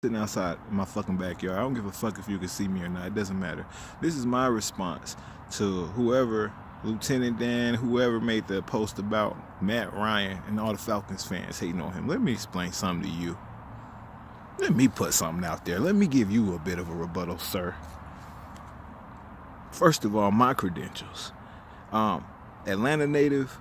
Sitting outside my fucking backyard. I don't give a fuck if you can see me or not. It doesn't matter. This is my response to whoever, Lieutenant Dan, whoever made the post about Matt Ryan and all the Falcons fans hating on him. Let me explain something to you. Let me put something out there. Let me give you a bit of a rebuttal, sir. First of all, my credentials. Atlanta native,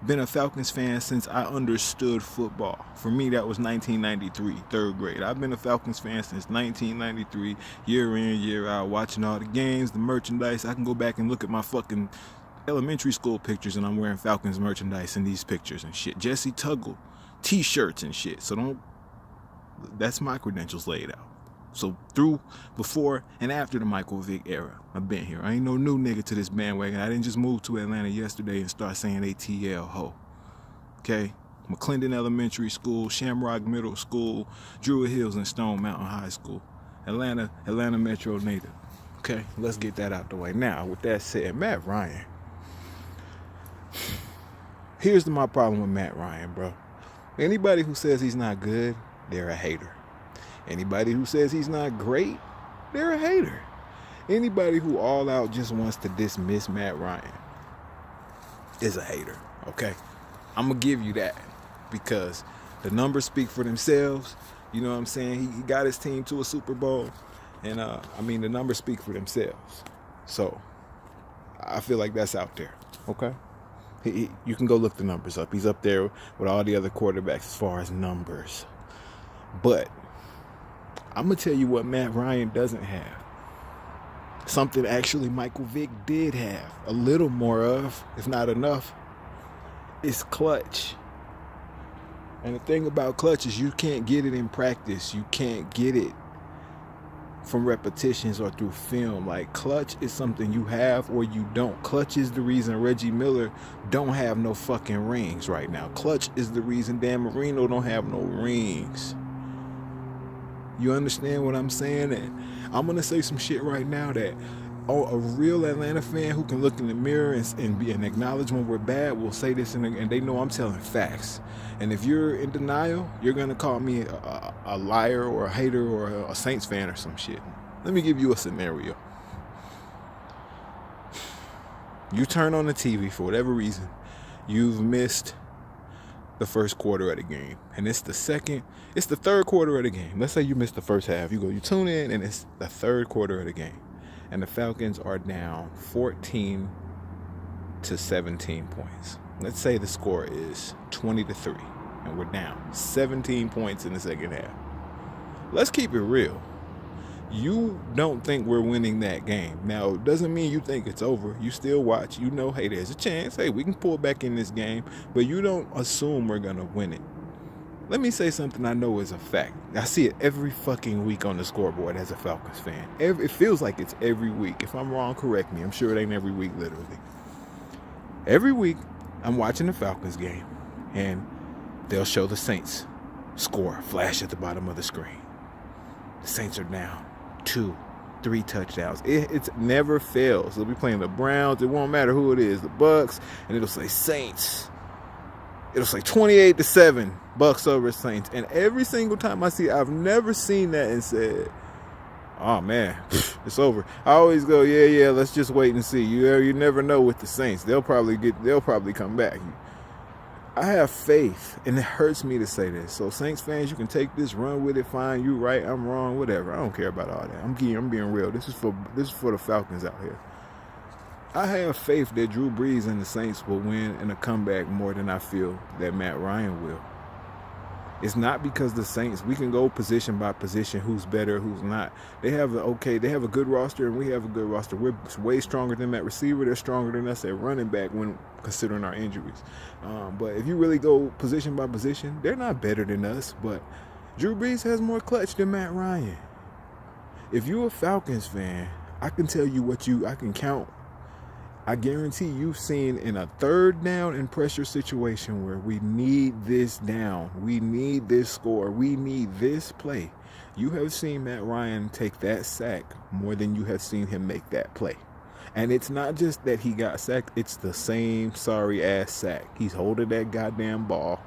been a Falcons fan since I understood football. For me, that was 1993, third grade. I've been a Falcons fan since 1993, year in, year out, watching all the games, the merchandise. I can go back and look at my fucking elementary school pictures and I'm wearing Falcons merchandise in these pictures and shit. Jesse Tuggle t-shirts and shit. So that's my credentials laid out. So through, before, and after the Michael Vick era, I've been here. I ain't no new nigga to this bandwagon. I didn't just move to Atlanta yesterday and start saying ATL ho. Okay? McClendon Elementary School, Shamrock Middle School, Druid Hills, and Stone Mountain High School. Atlanta Metro native. Okay? Let's get that out the way. Now, with that said, Matt Ryan. Here's my problem with Matt Ryan, bro. Anybody who says he's not good, they're a hater. Anybody who says he's not great, they're a hater. Anybody who all out just wants to dismiss Matt Ryan is a hater, okay? I'm going to give you that because the numbers speak for themselves. You know what I'm saying? He got his team to a Super Bowl, and the numbers speak for themselves. So I feel like that's out there, okay? You can go look the numbers up. He's up there with all the other quarterbacks as far as numbers. But I'm going to tell you what Matt Ryan doesn't have. Something actually Michael Vick did have a little more of, if not enough. It's clutch. And the thing about clutch is you can't get it in practice. You can't get it from repetitions or through film. Like, clutch is something you have or you don't. Clutch is the reason Reggie Miller don't have no fucking rings right now. Clutch is the reason Dan Marino don't have no rings. You understand what I'm saying? And I'm going to say some shit right now that a real Atlanta fan who can look in the mirror and acknowledge when we're bad will say this and they know I'm telling facts. And if you're in denial, you're going to call me a liar or a hater or a Saints fan or some shit. Let me give you a scenario. You turn on the TV for whatever reason. You've missed the first quarter of the game, and it's the third quarter of the game. Let's say you missed the first half. You tune in, and it's the third quarter of the game, and the Falcons are down 14 to 17 points. Let's say the score is 20-3, and we're down 17 points in the second half. Let's keep it real. You don't think we're winning that game. Now, it doesn't mean you think it's over. You still watch. You know, hey, there's a chance. Hey, we can pull back in this game. But you don't assume we're going to win it. Let me say something I know is a fact. I see it every fucking week on the scoreboard as a Falcons fan. It feels like it's every week. If I'm wrong, correct me. I'm sure it ain't every week, literally. Every week, I'm watching the Falcons game. And they'll show the Saints score flash at the bottom of the screen. The Saints are down 2-3 touchdowns. It never fails. They'll be playing the Browns. It won't matter who it is. The Bucks. And it'll say Saints. It'll say 28-7. Bucks over Saints. And every single time I see it, I've never seen that and said, oh man, it's over. I always go, yeah, let's just wait and see. You never know with the Saints. They'll probably come back. I have faith, and it hurts me to say this. So Saints fans, you can take this, run with it, fine. You right, I'm wrong, whatever. I don't care about all that. I'm being real. This is for the Falcons out here. I have faith that Drew Brees and the Saints will win in a comeback more than I feel that Matt Ryan will. It's not because the Saints, we can go position by position, who's better, who's not. They have a good roster, and we have a good roster. We're way stronger than that receiver. They're stronger than us at running back when considering our injuries. But if you really go position by position, they're not better than us. But Drew Brees has more clutch than Matt Ryan. If you're a Falcons fan, I can tell you I can count. I guarantee you've seen in a third down and pressure situation where we need this down, we need this score, we need this play. You have seen Matt Ryan take that sack more than you have seen him make that play. And it's not just that he got sacked, it's the same sorry ass sack. He's holding that goddamn ball.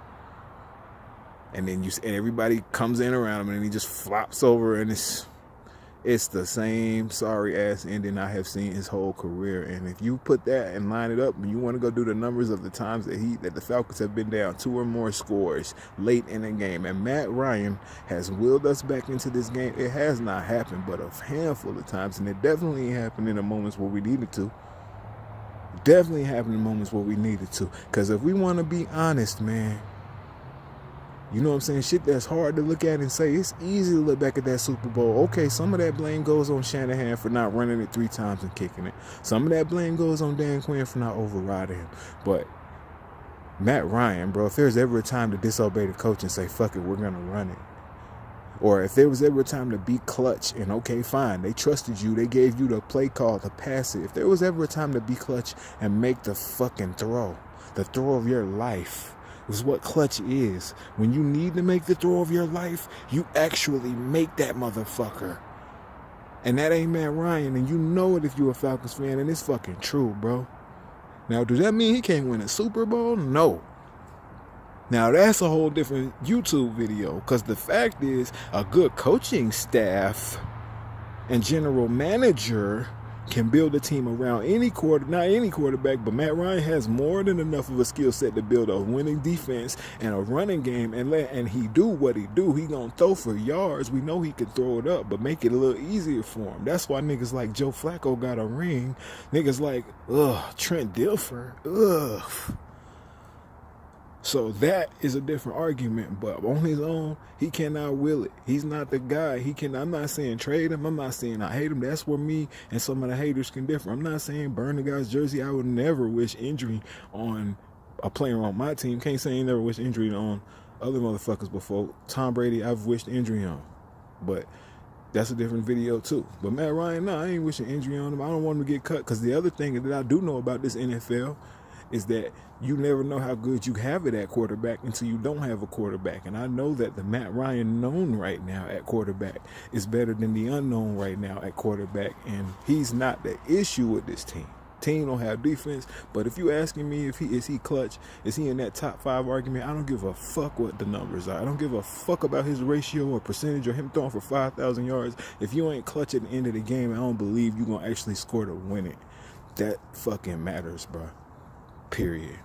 And then and everybody comes in around him, and then he just flops over, and it's the same sorry ass ending I have seen his whole career. And if you put that and line it up, and you want to go do the numbers of the times that the Falcons have been down 2 or more scores late in the game, and Matt Ryan has willed us back into this game, it has not happened but a handful of times, and it definitely happened in the moments where we needed to. Definitely happened in moments where we needed to. Because if we want to be honest, man, you know what I'm saying? Shit that's hard to look at and say. It's easy to look back at that Super Bowl. Okay, some of that blame goes on Shanahan for not running it 3 times and kicking it. Some of that blame goes on Dan Quinn for not overriding him. But Matt Ryan, bro, if there's ever a time to disobey the coach and say, fuck it, we're going to run it. Or if there was ever a time to be clutch and, okay, fine, they trusted you, they gave you the play call to pass it. If there was ever a time to be clutch and make the fucking throw, the throw of your life, is what clutch is. When you need to make the throw of your life, you actually make that motherfucker. And that ain't Matt Ryan, and you know it if you're a Falcons fan, and it's fucking true, bro. Now, does that mean he can't win a Super Bowl? No. Now, that's a whole different YouTube video, because the fact is, a good coaching staff and general manager can build a team around not any quarterback, but Matt Ryan has more than enough of a skill set to build a winning defense and a running game, and he do what he do. He gonna throw for yards. We know he can throw it up, but make it a little easier for him. That's why niggas like Joe Flacco got a ring. Niggas like, Trent Dilfer, So that is a different argument, but on his own, he cannot will it. He's not the guy. I'm not saying trade him. I'm not saying I hate him. That's where me and some of the haters can differ. I'm not saying burn the guy's jersey. I would never wish injury on a player on my team. Can't say I never wish injury on other motherfuckers before. Tom Brady, I've wished injury on. But that's a different video too. But Matt Ryan, no, I ain't wishing injury on him. I don't want him to get cut, because the other thing that I do know about this NFL is that you never know how good you have it at quarterback until you don't have a quarterback. And I know that the Matt Ryan known right now at quarterback is better than the unknown right now at quarterback. And he's not the issue with this team. Team don't have defense. But if you asking me if is he clutch, is he in that top 5 argument, I don't give a fuck what the numbers are. I don't give a fuck about his ratio or percentage or him throwing for 5,000 yards. If you ain't clutch at the end of the game, I don't believe you're going to actually score to win it. That fucking matters, bro. Period.